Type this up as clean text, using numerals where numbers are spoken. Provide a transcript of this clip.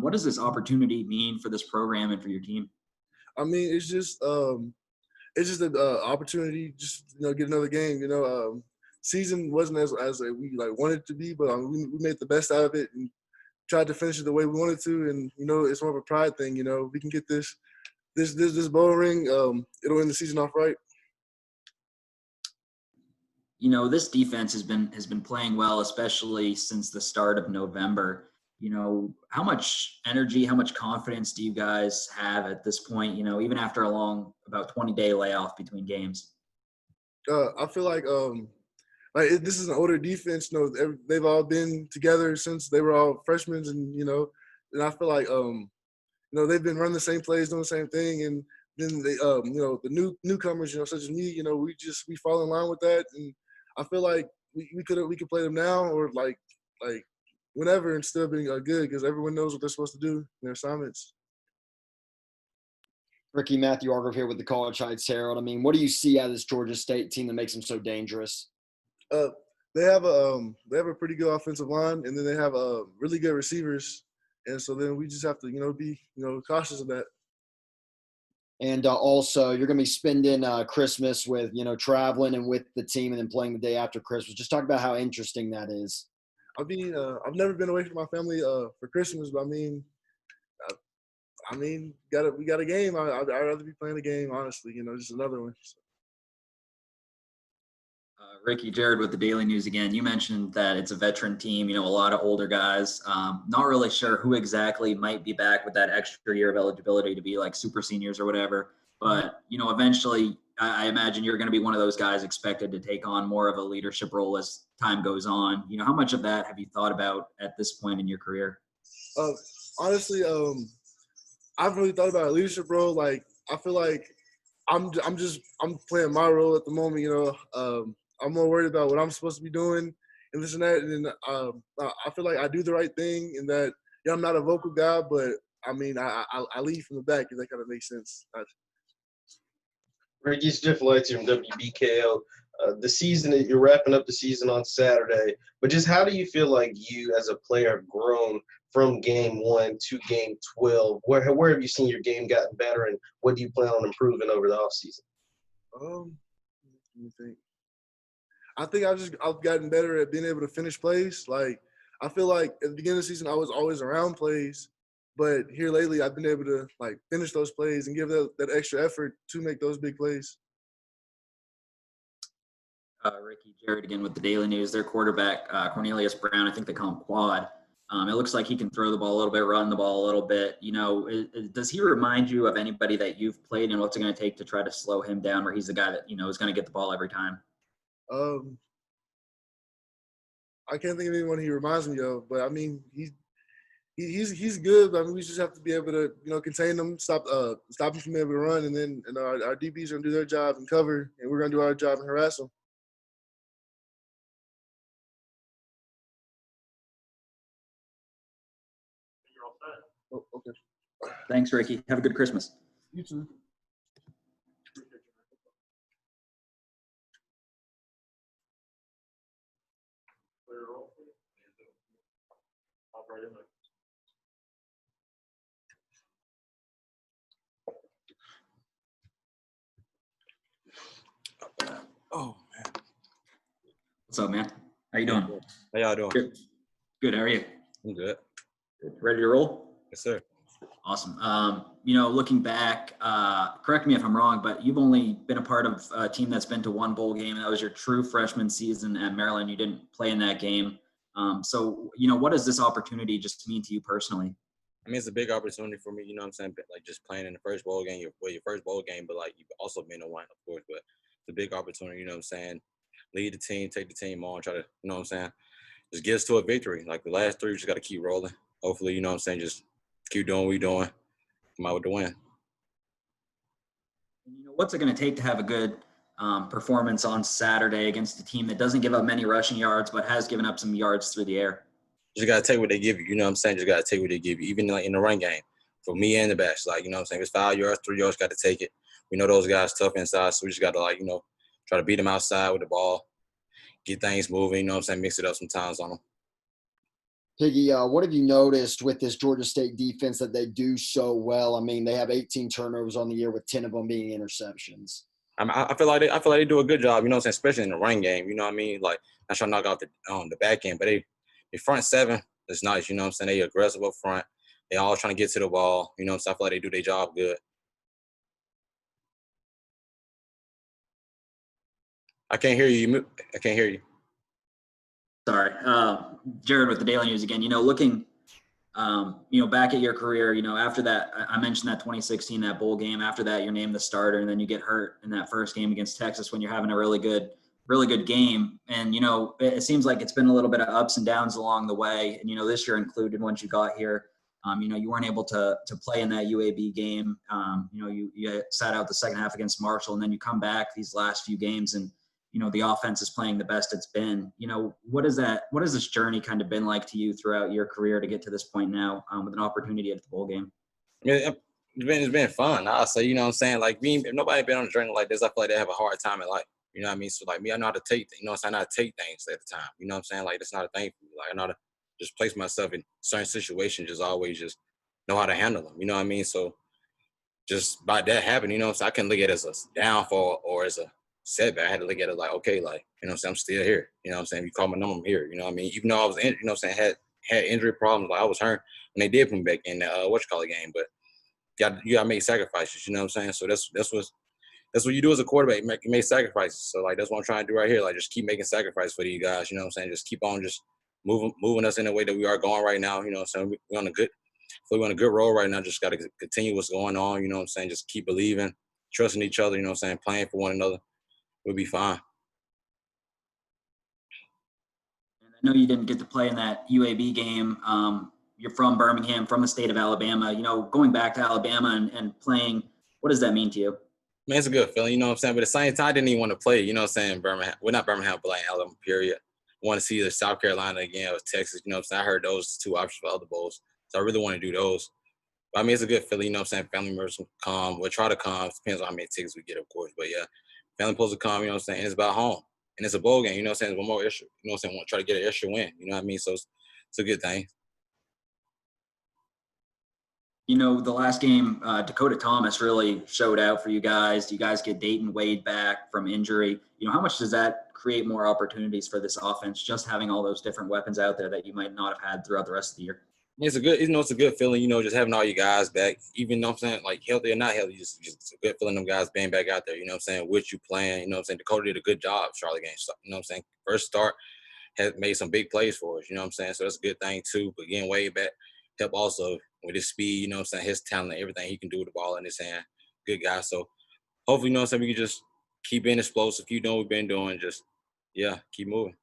What does this opportunity mean for this program and for your team? I mean, it's just an opportunity, just get another game. Season wasn't as we like wanted it to be, but we made the best out of it and tried to finish it the way we wanted to. And it's more of a pride thing. We can get this bowl ring. It'll end the season off right. This defense has been playing well, especially since the start of November. How much energy, how much confidence do you guys have at this point, even after a long, about 20-day layoff between games? I feel like this is an older defense. They've all been together since they were all freshmen, and I feel like they've been running the same plays, doing the same thing, and then they the newcomers, such as me, we fall in line with that, and I feel like we could play them now or like whenever and still being good because everyone knows what they're supposed to do in their assignments. Ricky, Matthew Argrove here with the College Heights Herald. I mean, what do you see out of this Georgia State team that makes them so dangerous? They have a pretty good offensive line, and then they have really good receivers, and so then we just have to be cautious of that. And also, you're going to be spending Christmas with traveling and with the team, and then playing the day after Christmas. Just talk about how interesting that is. I mean, I've never been away from my family for Christmas, but we got a game. I'd rather be playing a game, honestly. Just another one. So. Ricky, Jared with the Daily News again. You mentioned that it's a veteran team, a lot of older guys. Not really sure who exactly might be back with that extra year of eligibility to be like super seniors or whatever. But, eventually I imagine you're going to be one of those guys expected to take on more of a leadership role as time goes on. How much of that have you thought about at this point in your career? Honestly, I've really thought about a leadership role. Like, I feel like I'm playing my role at the moment, I'm more worried about what I'm supposed to be doing and this and that. And then I feel like I do the right thing and that, I'm not a vocal guy, but I mean, I lead from the back, if that kind of makes sense. Ricky, it's Jeff Lights from WKU. The season, you're wrapping up the season on Saturday, but just how do you feel like you as a player have grown from game 1 to game 12? Where have you seen your game gotten better, and what do you plan on improving over the offseason? Let me think. I think I've gotten better at being able to finish plays. Like, I feel like at the beginning of the season, I was always around plays, but here lately, I've been able to like finish those plays and give that extra effort to make those big plays. Ricky, Jared again with the Daily News. Their quarterback, Cornelius Brown, I think they call him Quad. It looks like he can throw the ball a little bit, run the ball a little bit. Does he remind you of anybody that you've played, and what's it going to take to try to slow him down, where he's the guy that, is going to get the ball every time? I can't think of anyone he reminds me of, but I mean, he's good. I mean, we just have to be able to, contain him, stop him from being able to run, and then our DBs are gonna do their job and cover, and we're gonna do our job and harass them. You're all set. Oh, okay. Thanks, Ricky. Have a good Christmas. You too. Right in there. Oh man. What's up, man? How you doing? How y'all doing? Good. Good. How are you? I'm good. Good. Ready to roll? Yes, sir. Awesome. Looking back, correct me if I'm wrong, but you've only been a part of a team that's been to one bowl game. That was your true freshman season at Maryland. You didn't play in that game. So, what does this opportunity just mean to you personally? I mean, it's a big opportunity for me, what I'm saying? Like, just playing in the first bowl game, your first bowl game, but, like, you've also been in one, of course. But it's a big opportunity, what I'm saying? Lead the team, take the team on, try to, what I'm saying? Just get us to a victory. Like, the last three, we just got to keep rolling. Hopefully, what I'm saying? Just keep doing what we're doing. Come out with the win. What's it going to take to have a good performance on Saturday against a team that doesn't give up many rushing yards but has given up some yards through the air? Just got to take what they give you, what I'm saying? Just got to take what they give you, even like in the run game. For me and the backs, like, what I'm saying? If it's 5 yards, 3 yards, got to take it. We know those guys tough inside, so we just got to, like, try to beat them outside with the ball, get things moving, what I'm saying? Mix it up sometimes on them. Piggy, what have you noticed with this Georgia State defense that they do so well? I mean, they have 18 turnovers on the year with 10 of them being interceptions. I feel like they do a good job, you know what I'm saying, especially in the run game, you know what I mean? Like, not trying to knock out the back end, but the front seven is nice, you know what I'm saying? They aggressive up front. They all trying to get to the ball, you know what I'm saying? I feel like they do their job good. I can't hear you. I can't hear you. Sorry. Jared with the Daily News again. Looking, back at your career, after that, I mentioned that 2016, that bowl game. After that, you're named the starter, and then you get hurt in that first game against Texas when you're having a really good game. And, it seems like it's been a little bit of ups and downs along the way. And, this year included, once you got here, you weren't able to play in that UAB game. You sat out the second half against Marshall, and then you come back these last few games and, the offense is playing the best it's been. What has this journey kind of been like to you throughout your career to get to this point now with an opportunity at the bowl game? Yeah, it's been fun. I'll say, you know what I'm saying? Like, if nobody been on a journey like this, I feel like they have a hard time in life. You know what I mean? So, like, me, I know how to take, you know what I'm saying? I know how to take things at the time. You know what I'm saying? Like, that's not a thing for me. Like, I know how to just place myself in certain situations, just always just know how to handle them. You know what I mean? So, just by that happening, you know what I'm saying? I couldn't look at it as a downfall or as a setback. I had to look at it like, okay, like, you know what I'm saying? I'm still here. You know what I'm saying? If you call my number, I'm here. You know what I mean? Even though I was, you know what I'm saying? Had injury problems, like I was hurt, and they did put me back in the game, but you gotta make sacrifices. You know what I'm saying? So that's what you do as a quarterback. You make sacrifices. So like that's what I'm trying to do right here. Like just keep making sacrifices for you guys. You know what I'm saying? Just keep on just moving us in the way that we are going right now. You know what I'm saying? We're on a good roll right now. Just gotta continue what's going on. You know what I'm saying? Just keep believing, trusting each other. You know what I'm saying? Playing for one another. We'll be fine. And I know you didn't get to play in that UAB game. You're from Birmingham, from the state of Alabama. Going back to Alabama and playing, what does that mean to you? Man, it's a good feeling, you know what I'm saying? But at the same time, I didn't even want to play, you know what I'm saying, Birmingham. Well, not Birmingham, but like Alabama, period. Want to see either South Carolina again or Texas, you know what I'm saying? I heard those two options for other bowls. So I really want to do those. But I mean, it's a good feeling, you know what I'm saying? Family members will come. We'll try to come. Depends on how many tickets we get, of course. But yeah, family supposed to come, you know what I'm saying? And it's about home. And it's a bowl game, you know what I'm saying? It's one more issue. You know what I'm saying? Want to try to get an extra win, you know what I mean? So it's a good thing. The last game, Dakota Thomas really showed out for you guys. You guys get Dayton Wade back from injury. How much does that create more opportunities for this offense, just having all those different weapons out there that you might not have had throughout the rest of the year? It's a good feeling, you know, just having all you guys back, even though I'm saying, like, healthy or not healthy, just a good feeling them guys being back out there, you know what I'm saying, with you playing, you know what I'm saying. Dakota did a good job, Charlotte game, you know what I'm saying. First start, has made some big plays for us, you know what I'm saying. So that's a good thing, too. But getting way back, help also with his speed, you know what I'm saying, his talent, everything he can do with the ball in his hand. Good guy. So hopefully, you know what I'm saying, we can just keep being explosive, keep doing what we've been doing, just, yeah, keep moving.